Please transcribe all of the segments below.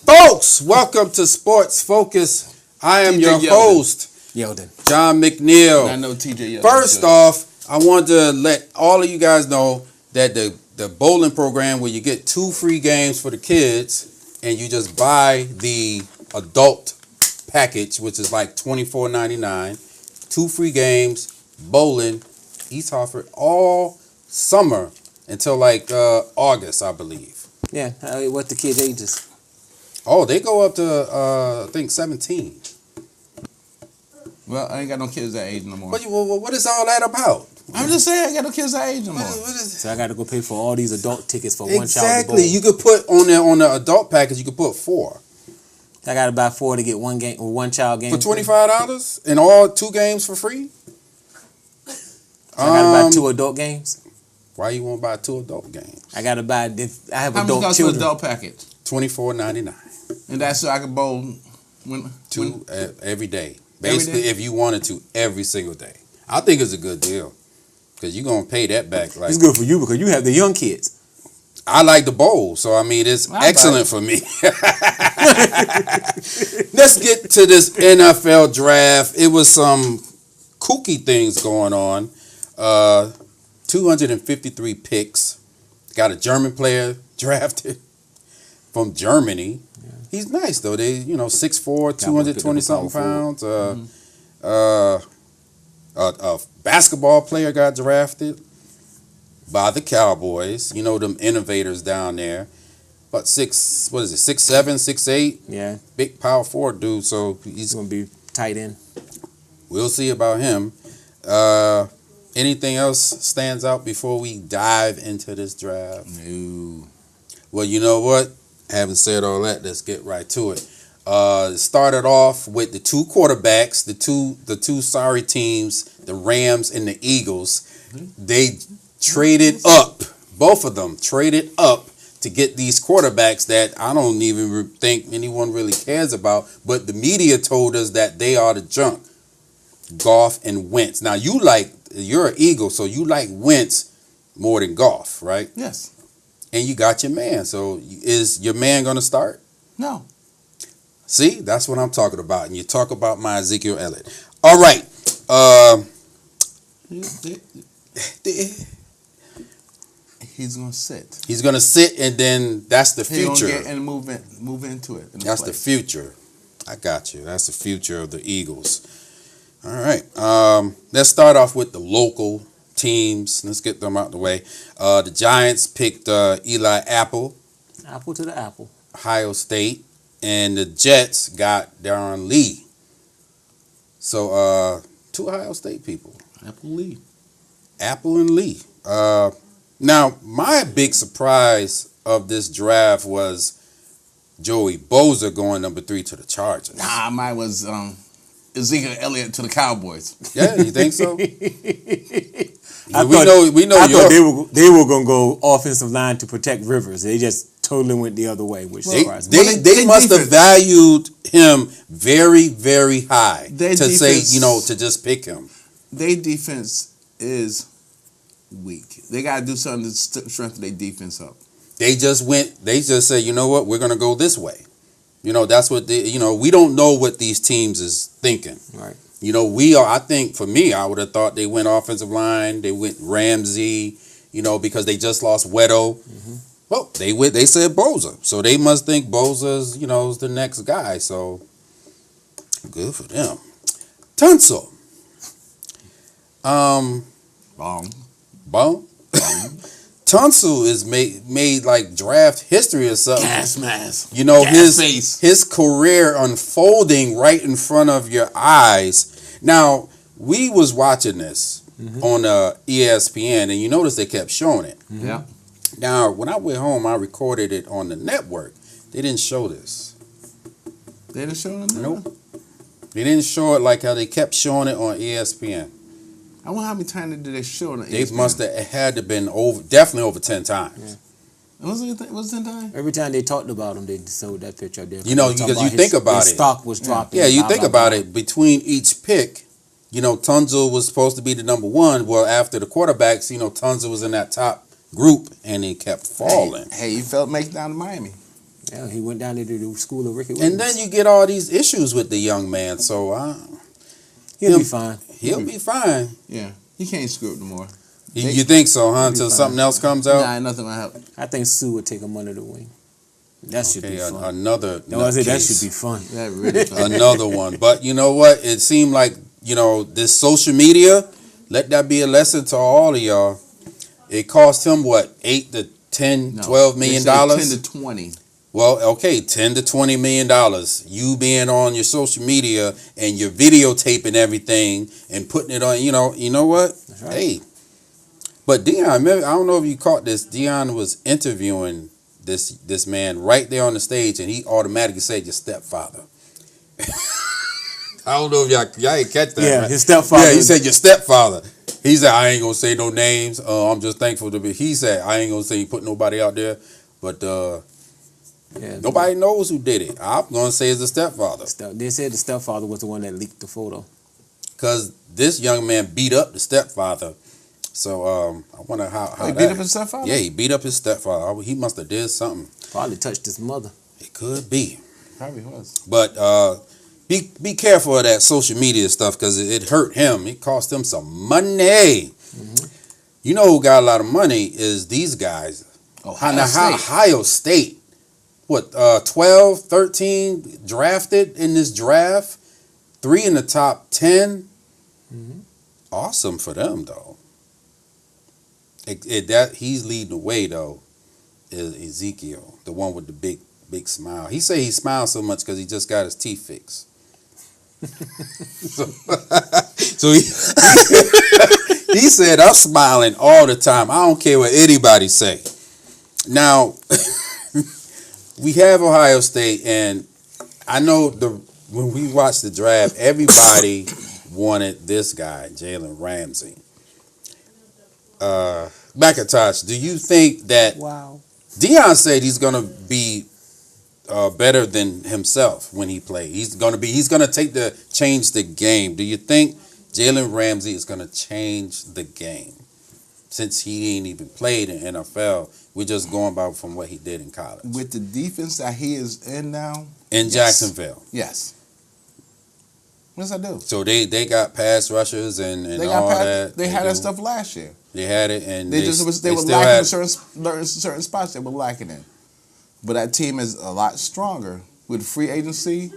Folks, welcome to Sports Focus. I am your host, John McNeil. I know TJ Yeldon. First off, I want to let all of you guys know that the bowling program where you get 2 free games for the kids and you just buy the adult package, which is like $24.99, 2 free games, bowling, East Hartford, all summer until like August, I believe. Yeah, what the kids' ages? Oh, they go up to, I think, 17. Well, I ain't got no kids that age no more. What is all that about? I'm just saying I ain't got no kids that age no more. So I got to go pay for all these adult tickets for one child. Exactly. You could put on the adult package, you could put 4. I got to buy 4 to get one game or one child game. For $25 and all 2 games for free? So I got to buy 2 adult games? Why you want to buy 2 adult games? I got to buy, I have How adult much children. adult package? $24.99. And that's so I can bowl every day. Every Basically, day? if you wanted to, every single day. I think it's a good deal because you're going to pay that back. Like, it's good for you because you have the young kids. I like to bowl, so I mean, it's excellent for me. Let's get to this NFL draft. It was some kooky things going on. 253 picks. Got a German player drafted from Germany. Yeah. He's nice though. They, 6'4", 220 something pounds. A basketball player got drafted by the Cowboys. You know them innovators down there. But 6'7", 6'8". Yeah. Big power forward dude. So he's gonna be tight end. We'll see about him. Anything else stands out before we dive into this draft? No. Well, you know what? Having said all that, let's get right to it. It started off with the 2 quarterbacks, the two sorry teams, the Rams and the Eagles. They traded up, both of them traded up to get these quarterbacks that I don't even think anyone really cares about, but the media told us that they are the junk. Goff and Wentz. Now you're an Eagle, so you like Wentz more than Goff, right? Yes. And you got your man. So is your man going to start? No. See, that's what I'm talking about. And you talk about my Ezekiel Elliott. All right. He's going to sit. He's going to sit, and then that's the future. He's going to get and move into it. That's the future. I got you. That's the future of the Eagles. All right. Let's start off with the local teams. Let's get them out the way. The Giants picked Eli Apple. Apple to the apple. Ohio State. And the Jets got Darren Lee. So 2 Ohio State people. Apple and Lee. Now, my big surprise of this draft was Joey Bosa going number 3 to the Chargers. Nah, mine was Ezekiel Elliott to the Cowboys. Yeah, you think so? we know. I thought they were going to go offensive line to protect Rivers. They just totally went the other way, which surprised me. They must have valued him very, very high to just pick him. Their defense is weak. They got to do something to strengthen their defense up. They just said, you know what, we're going to go this way. That's what we don't know what these teams is thinking. Right. I think for me, I would have thought they went offensive line, they went Ramsey, because they just lost Weddle. Mm-hmm. Well, they said Bosa. So they must think Bosa's, is the next guy. So good for them. Tunsil. Bone. Tunsil is made like draft history or something. Gas mask. His career unfolding right in front of your eyes. Now, we was watching this on ESPN, and you notice they kept showing it. Mm-hmm. Yeah. Now, when I went home, I recorded it on the network. They didn't show this. They didn't show it? Nope. They didn't show it like how they kept showing it on ESPN. I wonder how many times did they show it on ESPN? They must have had to been definitely over 10 times. Yeah. Was it 10 times? Every time they talked about him, they showed that picture up there. Because you think about it. His stock was dropping. Yeah, you think about it. Between each pick, Tunsil was supposed to be the number 1. Well, after the quarterbacks, Tunsil was in that top group, and he kept falling. Hey, you felt make down to Miami. Yeah, he went down there to the school of Ricky Williams. And then you get all these issues with the young man. So he'll be fine. He'll be fine. Yeah, he can't screw up no more. You think so, huh? Until something else comes out? Nah, nothing will happen. I think Sue would take him under the wing. That should be fun. Another. No, I said that should be fun. That really fun. Another one. But you know what? It seemed like, this social media, let that be a lesson to all of y'all. It cost him what, 8 to 10, $12 million? 10 to 20. Well, okay, 10 to 20 million dollars. You being on your social media and you're videotaping everything and putting it on. You know what? That's right. Hey, but Dion, I don't know if you caught this. Dion was interviewing this man right there on the stage, and he automatically said your stepfather. I don't know if y'all ain't catch that. Yeah, right? his stepfather. Yeah, he said your stepfather. He said, I ain't gonna say no names. I'm just thankful to be. He said, I ain't gonna say he put nobody out there, but nobody knows who did it. I'm gonna say it's the stepfather. They said the stepfather was the one that leaked the photo. Cause this young man beat up the stepfather. So I wonder how he beat up his stepfather? Yeah, he beat up his stepfather. He must have did something. Probably touched his mother. It could be. Probably was. But be careful of that social media stuff because it hurt him. It cost him some money. Mm-hmm. You know who got a lot of money is these guys. Ohio State. What, 12, 13 drafted in this draft? 3 in the top 10. Mm-hmm. Awesome for them, though. That he's leading the way, though, is Ezekiel, the one with the big smile. He say he smiles so much because he just got his teeth fixed. so he, he said, I'm smiling all the time. I don't care what anybody say. Now, we have Ohio State, and I know when we watched the draft, everybody wanted this guy, Jalen Ramsey. McIntosh, do you think that Deion said he's going to be better than himself when he plays? He's going to change the game. Do you think Jalen Ramsey is going to change the game? Since he ain't even played in NFL, we're just going by from what he did in college. With the defense that he is in now? In Jacksonville. Yes. What does that do? So they got pass rushers and all that. They had that stuff last year. They had it, and they were lacking certain spots they were lacking in. But that team is a lot stronger with free agency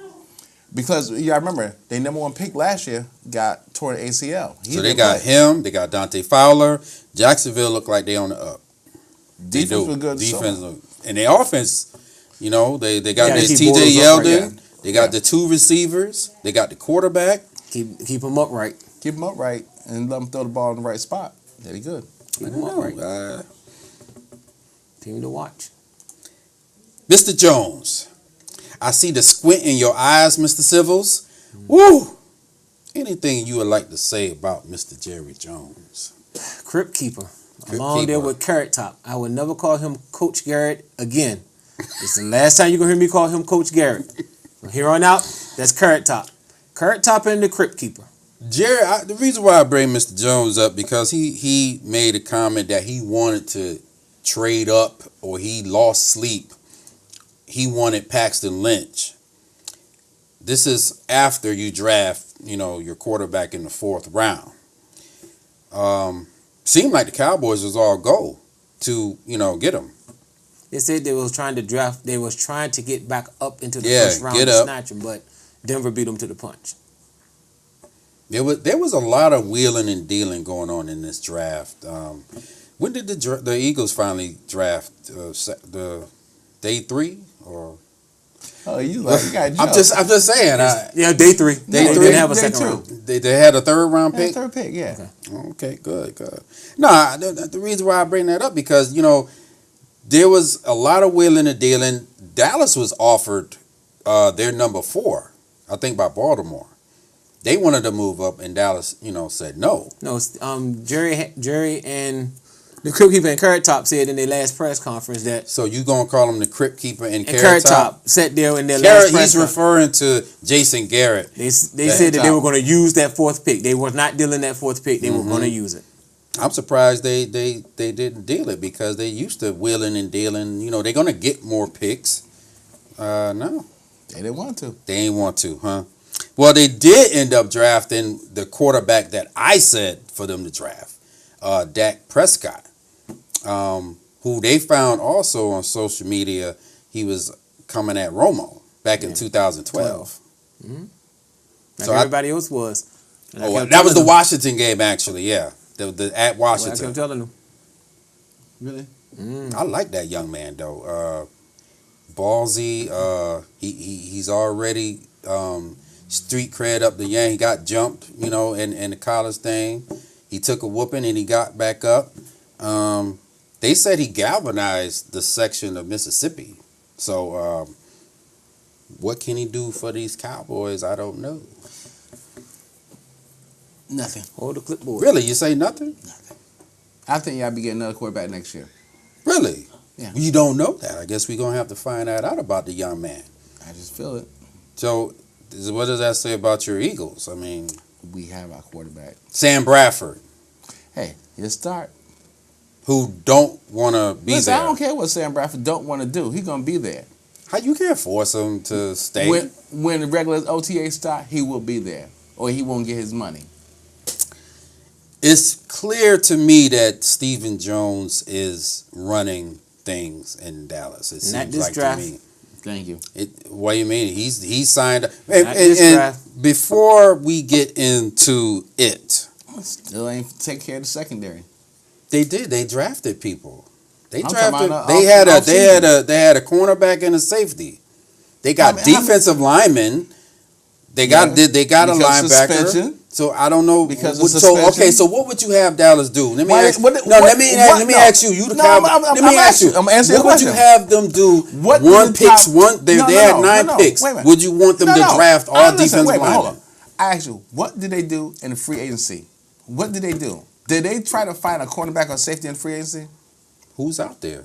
because I remember their number 1 pick last year got torn ACL. So they got him. They got Dante Fowler. Jacksonville looked like they on the up. Defense was good. And their offense, they got their TJ Yeldon. They got the 2 receivers. They got the quarterback. Keep them upright. Keep them upright and let them throw the ball in the right spot. That'd be good. Keep them upright. Team to watch. Mr. Jones, I see the squint in your eyes, Mr. Civils. Woo! Anything you would like to say about Mr. Jerry Jones? Crypt Keeper. Along there with Carrot Top. I would never call him Coach Garrett again. It's the last time you're going to hear me call him Coach Garrett. From here on out, that's Carrot Top. Carrot Top and the Crypt Keeper. Jerry, the reason why I bring Mr. Jones up because he made a comment that he wanted to trade up or he lost sleep. He wanted Paxton Lynch. This is after you draft, your quarterback in the 4th round. Seemed like the Cowboys was all go to, get him. They said they was trying to draft. They was trying to get back up into the first round to snatch him, but Denver beat them to the punch. There was a lot of wheeling and dealing going on in this draft. When did the Eagles finally draft? The day 3 or? Oh, you got. I'm just saying. Day 3. They didn't have a day second round. They had a 3rd round pick. 3rd pick, yeah. Okay, good. No, the reason why I bring that up because there was a lot of wheeling and dealing. Dallas was offered their number 4, I think, by Baltimore. They wanted to move up, and Dallas, said no. No, Jerry and the Crypt Keeper and Carrot Top said in their last press conference that. So you gonna call him the Crypt Keeper and Carrot Top sat there in their last press conference. He's referring to Jason Garrett. They said that they were going to use that 4th pick. They were not dealing that 4th pick. They were going to use it. I'm surprised they didn't deal it because they used to wheeling and dealing. They're going to get more picks. No. They didn't want to. They ain't want to, huh? Well, they did end up drafting the quarterback that I said for them to draft, Dak Prescott, who they found also on social media. He was coming at Romo back in 2012. Mm-hmm. Like So everybody else was. That was the Washington game, actually. Yeah, the at Washington. Well, I kept telling them. Really? I like that young man though. Ballsy. He's already street cred up the yang. He got jumped, in the college thing. He took a whooping and he got back up. They said he galvanized the section of Mississippi. So what can he do for these Cowboys? I don't know. Nothing. Hold the clipboard. Really? You say nothing? Nothing. I think y'all be getting another quarterback next year. Really? Yeah. You don't know that. I guess we're going to have to find that out about the young man. I just feel it. So what does that say about your Eagles? I mean, We have our quarterback. Sam Bradford, Hey, he'll start. who don't want to be Listen, there. I don't care what Sam Bradford don't want to do. He's going to be there. How you can't force him to stay? When the regular OTA start, he will be there. Or he won't get his money. It's clear to me that Stephen Jones is running things in Dallas. It Not seems this like draft. to me. Thank you. What do you mean? He signed. this draft. And before we get into it, Still ain't take care of the secondary. they did. They drafted people. They I'm drafted. talking about They had a cornerback and a safety. They got defensive linemen. They got a linebacker. Suspension. So I don't know. Because of suspension. So what would you have Dallas do? Let me Why- ask. what- let me ask you. You the No, Cowboys. I'm Let me ask you. I'm answering What your would you question. have them do? What One did the picks. top- They No, had no, 9 no, picks. wait a minute. Would you want them to draft all defensive Wait a minute, hold linemen? on. I asked you, what did they do in the free agency? What did they do? Did they try to find a cornerback or safety in free agency? Who's out there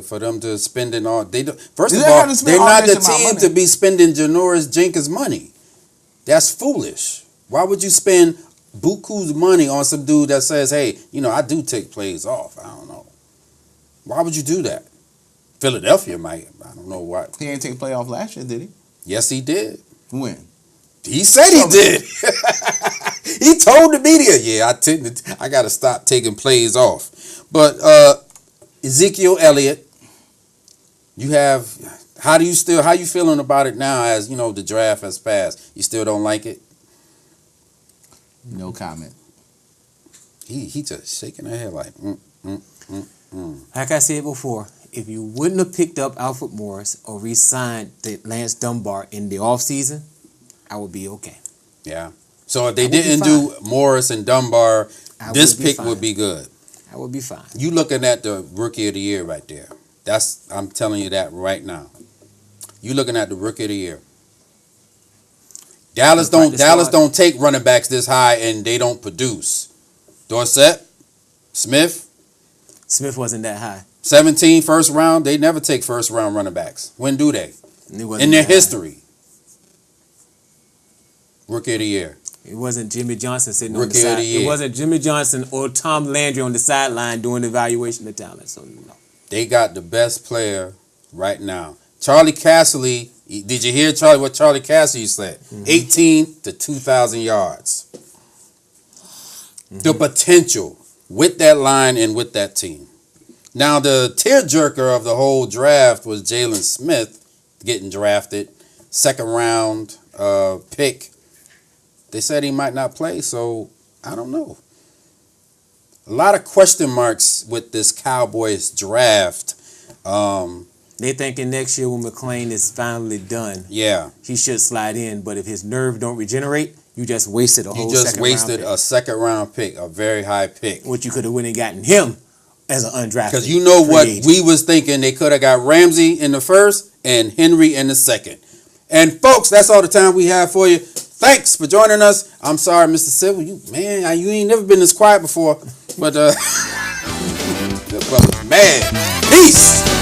for them to spend it all? First They of don't all, have to spend they're all not the this amount of team money. to be spending Janoris Jenkins' money. That's foolish. Why would you spend buku's money on some dude that says, "Hey, I do take plays off"? I don't know. Why would you do that? Philadelphia might. I don't know why. He ain't take playoff last year, did he? Yes, he did. When? He said he did. He told the media, I got to stop taking plays off. But Ezekiel Elliott, how you feeling about it now as, the draft has passed? You still don't like it? No comment. He just shaking her head like, Like I said before, if you wouldn't have picked up Alfred Morris or re-signed Lance Dunbar in the offseason, I would be okay. Yeah. So if they didn't do Morris and Dunbar, this pick would be good. I would be fine. You looking at the rookie of the year right there. I'm telling you that right now. You looking at the rookie of the year. Dallas don't take running backs this high and they don't produce. Dorsett, Smith wasn't that high. 17 first round. They never take first round running backs. When do they? In their history. Rookie of the year. It wasn't Jimmy Johnson sitting on the Rookie of side. the year. It wasn't Jimmy Johnson or Tom Landry on the sideline doing the evaluation of talent. So no. They got the best player right now. Charlie Casserly. Did you hear what Charlie Casserly said? 18 to 2,000 yards. The potential with that line and with that team. Now, the tearjerker of the whole draft was Jalen Smith getting drafted. Second round pick. They said he might not play, so I don't know. A lot of question marks with this Cowboys draft. They thinking next year when McClain is finally done, he should slide in. But if his nerve don't regenerate, you just wasted a second round pick, a very high pick. What you could have went and gotten him as an undrafted. Because what we was thinking, they could have got Ramsey in the first and Henry in the second. And folks, that's all the time we have for you. Thanks for joining us. I'm sorry, Mr. Civil. You ain't never been this quiet before. But, man, peace.